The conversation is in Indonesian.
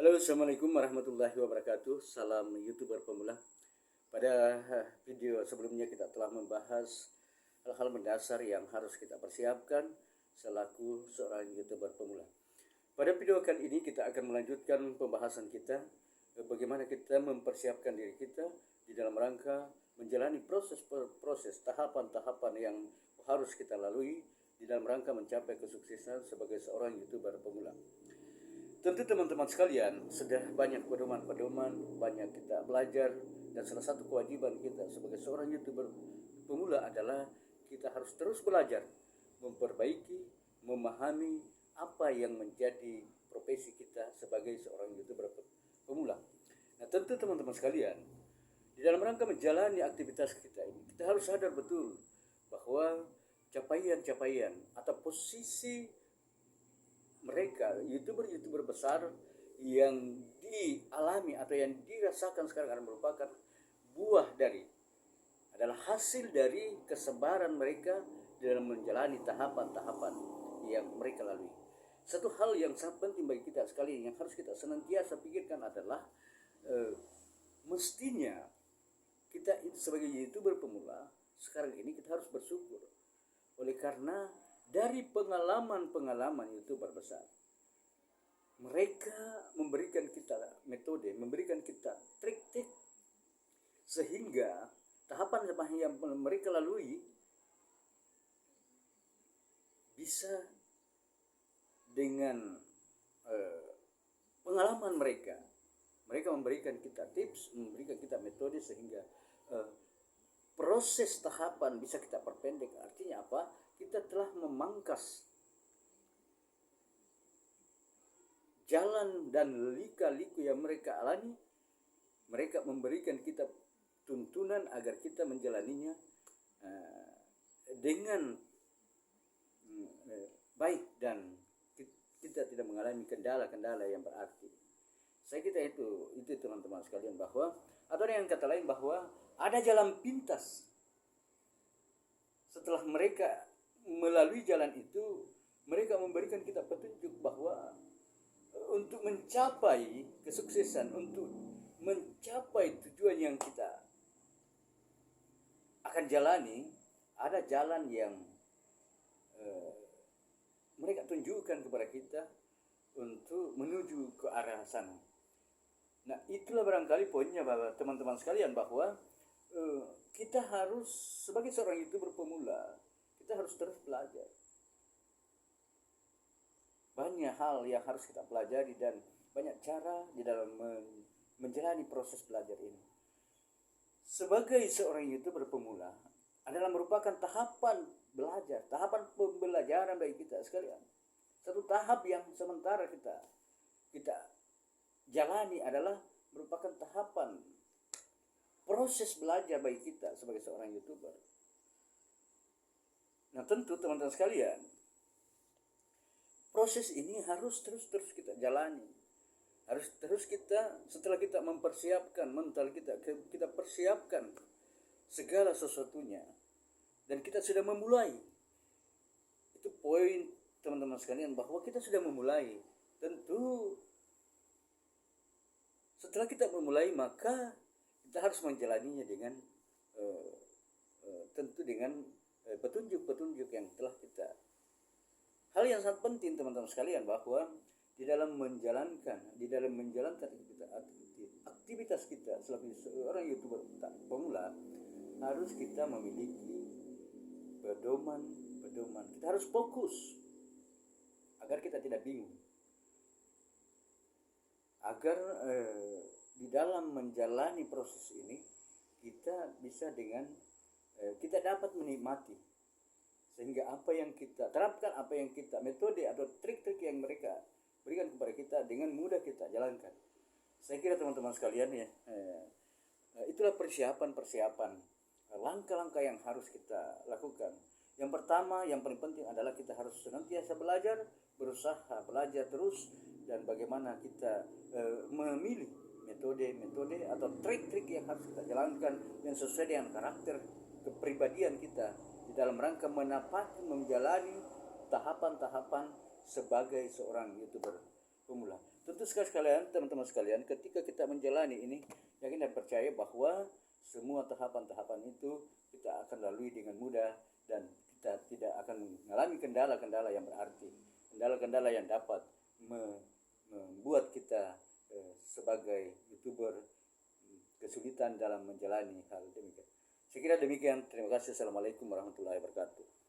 Halo, Assalamualaikum warahmatullahi wabarakatuh. Salam YouTuber pemula. Pada video sebelumnya kita telah membahas hal-hal mendasar yang harus kita persiapkan selaku seorang YouTuber pemula. Pada video kali ini kita akan melanjutkan pembahasan kita bagaimana kita mempersiapkan diri kita di dalam rangka menjalani proses tahapan-tahapan yang harus kita lalui di dalam rangka mencapai kesuksesan sebagai seorang YouTuber pemula. Tentu teman-teman sekalian sudah banyak pedoman-pedoman, banyak kita belajar, dan salah satu kewajiban kita sebagai seorang YouTuber pemula adalah kita harus terus belajar, memperbaiki, memahami apa yang menjadi profesi kita sebagai seorang YouTuber pemula. Nah, tentu teman-teman sekalian, di dalam rangka menjalani aktivitas kita ini, kita harus sadar betul bahwa capaian-capaian atau posisi mereka YouTuber besar yang dialami atau yang dirasakan sekarang adalah merupakan buah dari adalah hasil dari kesabaran mereka dalam menjalani tahapan-tahapan yang mereka lalui. Satu hal yang sangat penting bagi kita sekali yang harus kita senantiasa pikirkan adalah mestinya kita sebagai YouTuber pemula sekarang ini kita harus bersyukur oleh karena dari pengalaman-pengalaman YouTuber besar. Mereka memberikan kita metode, memberikan kita trik-trik sehingga tahapan yang mereka lalui bisa dengan pengalaman mereka. Mereka memberikan kita tips, memberikan kita metode sehingga proses tahapan bisa kita perpendek. Artinya apa? Kita telah memangkas jalan dan lika-liku yang mereka alami. Mereka memberikan kita tuntunan agar kita menjalaninya dengan baik dan kita tidak mengalami kendala-kendala yang berarti. Saya kira itu teman-teman sekalian, bahwa atau dengan kata lain bahwa ada jalan pintas. Setelah mereka melalui jalan itu, mereka memberikan kita petunjuk bahwa untuk mencapai kesuksesan, untuk mencapai tujuan yang kita akan jalani, ada jalan yang mereka tunjukkan kepada kita untuk menuju ke arah sana. Nah, itulah barangkali poinnya bahwa teman-teman sekalian, bahwa kita harus sebagai seorang YouTuber pemula, kita harus terus belajar. Banyak hal yang harus kita pelajari dan banyak cara di dalam menjalani proses belajar ini. Sebagai seorang YouTuber pemula adalah merupakan tahapan belajar, tahapan pembelajaran bagi kita sekalian. Satu tahap yang sementara kita jalani adalah merupakan tahapan proses belajar bagi kita sebagai seorang YouTuber. Nah, tentu teman-teman sekalian, proses ini harus terus kita jalani. Harus terus kita, setelah kita mempersiapkan mental kita persiapkan segala sesuatunya, dan kita sudah memulai. Itu poin teman-teman sekalian, bahwa kita sudah memulai. Tentu setelah kita memulai, maka kita harus menjalaninya dengan tentu dengan petunjuk-petunjuk yang telah kita. Hal yang sangat penting teman-teman sekalian, bahwa di dalam menjalankan aktivitas kita sebagai seorang YouTuber pemula, harus kita memiliki pedoman. Kita harus fokus agar kita tidak bingung, agar di dalam menjalani proses ini kita bisa dengan kita dapat menikmati, sehingga apa yang kita terapkan, apa yang kita metode atau trik-trik yang mereka berikan kepada kita dengan mudah kita jalankan. Saya kira teman-teman sekalian ya, itulah persiapan langkah-langkah yang harus kita lakukan. Yang pertama, yang paling penting adalah kita harus senantiasa belajar, berusaha belajar terus, dan bagaimana kita memilih metode atau trik-trik yang harus kita jalankan yang sesuai dengan karakter kepribadian kita di dalam rangka menjalani tahapan-tahapan sebagai seorang YouTuber pemula. Tentu sekalian, teman-teman sekalian, ketika kita menjalani ini, yakin dan percaya bahwa semua tahapan-tahapan itu kita akan lalui dengan mudah dan kita tidak akan mengalami kendala-kendala yang berarti, kendala-kendala yang dapat membuat kita sebagai YouTuber kesulitan dalam menjalani hal demikian. Sekira demikian, terima kasih. Assalamualaikum warahmatullahi wabarakatuh.